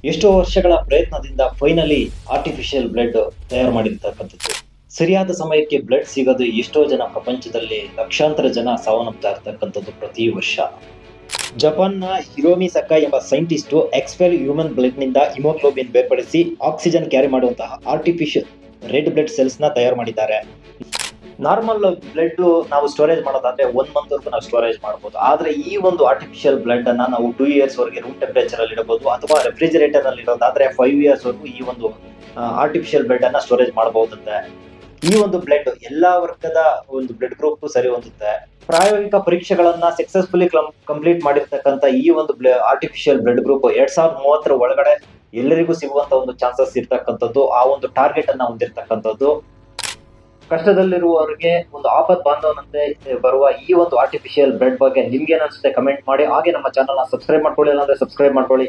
ಎಷ್ಟೋ ವರ್ಷಗಳ ಪ್ರಯತ್ನದಿಂದ ಫೈನಲಿ ಆರ್ಟಿಫಿಷಿಯಲ್ ಬ್ಲಡ್ ತಯಾರು ಮಾಡಿರ್ತಕ್ಕಂಥದ್ದು. ಸರಿಯಾದ ಸಮಯಕ್ಕೆ ಬ್ಲಡ್ ಸಿಗೋದು ಎಷ್ಟೋ ಜನ ಪ್ರಪಂಚದಲ್ಲಿ ಲಕ್ಷಾಂತರ ಜನ ಸಾವನ್ನಪ್ತಾ ಇರ್ತಕ್ಕಂಥದ್ದು ಪ್ರತಿ ವರ್ಷ. ಜಪಾನ್ನ ಹಿರೋಮಿ ಸಕಾಯ್ ಎಂಬ ಸೈಂಟಿಸ್ಟು ಎಕ್ಸ್ಪೈರ್ ಹ್ಯೂಮನ್ ಬ್ಲಡ್ ನಿಂದ ಹಿಮೋಗ್ಲೋಬಿನ್ ಬೇರ್ಪಡಿಸಿ ಆಕ್ಸಿಜನ್ ಕ್ಯಾರಿ ಮಾಡುವಂತಹ ಆರ್ಟಿಫಿಷಿಯಲ್ ರೆಡ್ ಬ್ಲಡ್ ಸೆಲ್ಸ್ ನ ತಯಾರು ಮಾಡಿದ್ದಾರೆ. ನಾರ್ಮಲ್ ಬ್ಲಡ್ ನಾವು ಸ್ಟೋರೇಜ್ ಮಾಡೋದಾದ್ರೆ 1 ಮಂತ್ ವರೆಗೂ ನಾವು ಸ್ಟೋರೇಜ್ ಮಾಡಬಹುದು. ಆದ್ರೆ ಈ ಒಂದು ಆರ್ಟಿಫಿಷಿಯಲ್ ಬ್ಲಡ್ ಅನ್ನ ನಾವು 2 ಇಯರ್ಸ್ ವರೆಗೆ ರೂಮ್ ಟೆಂಪರೇಚರ್ ಅಲ್ಲಿ ಇಡಬಹುದು, ಅಥವಾ ರೆಫ್ರಿಜರೇಟರ್ ಅಲ್ಲಿ ಇರೋದಾದ್ರೆ 5 ಇಯರ್ಸ್ ವರೆಗೂ ಈ ಒಂದು ಆರ್ಟಿಫಿಷಿಯಲ್ ಬ್ಲಡ್ ಅನ್ನ ಸ್ಟೋರೇಜ್ ಮಾಡಬಹುದಂತೆ. ಈ ಒಂದು ಬ್ಲಡ್ ಎಲ್ಲಾ ವರ್ಗದ ಒಂದು ಬ್ಲಡ್ ಗ್ರೂಪ್ ಸರಿ ಹೊಂದುತ್ತೆ. ಪ್ರಾಯೋಗಿಕ ಪರೀಕ್ಷೆಗಳನ್ನ ಸಕ್ಸಸ್ಫುಲಿ ಕಂಪ್ಲೀಟ್ ಮಾಡಿರ್ತಕ್ಕಂಥ ಈ ಒಂದು ಆರ್ಟಿಫಿಷಿಯಲ್ ಬ್ಲಡ್ ಗ್ರೂಪ್ 2030 ಒಳಗಡೆ ಎಲ್ಲರಿಗೂ ಸಿಗುವಂತ ಒಂದು ಚಾನ್ಸಸ್ ಇರ್ತಕ್ಕಂಥದ್ದು, ಆ ಒಂದು ಟಾರ್ಗೆಟ್ ಅನ್ನ ಹೊಂದಿರತಕ್ಕಂಥದ್ದು. ಕಷ್ಟದಲ್ಲಿರುವವರಿಗೆ ಒಂದು ಆಪತ್ ಬಾಂಧವನಂತೆ ಬರುವ ಈ ಒಂದು ಆರ್ಟಿಫಿಷಿಯಲ್ ಬ್ಲಡ್ ಬಗ್ಗೆ ನಿಮ್ಗೆ ಏನ್ ಅನ್ಸುತ್ತೆ ಕಮೆಂಟ್ ಮಾಡಿ. ಹಾಗೆ ನಮ್ಮ ಚಾನಲ್ ನ ಸಬ್ಸ್ಕ್ರೈಬ್ ಮಾಡ್ಕೊಳ್ಳಿ, ಇಲ್ಲಾಂದ್ರೆ ಸಬ್ಸ್ಕ್ರೈಬ್ ಮಾಡ್ಕೊಳ್ಳಿ.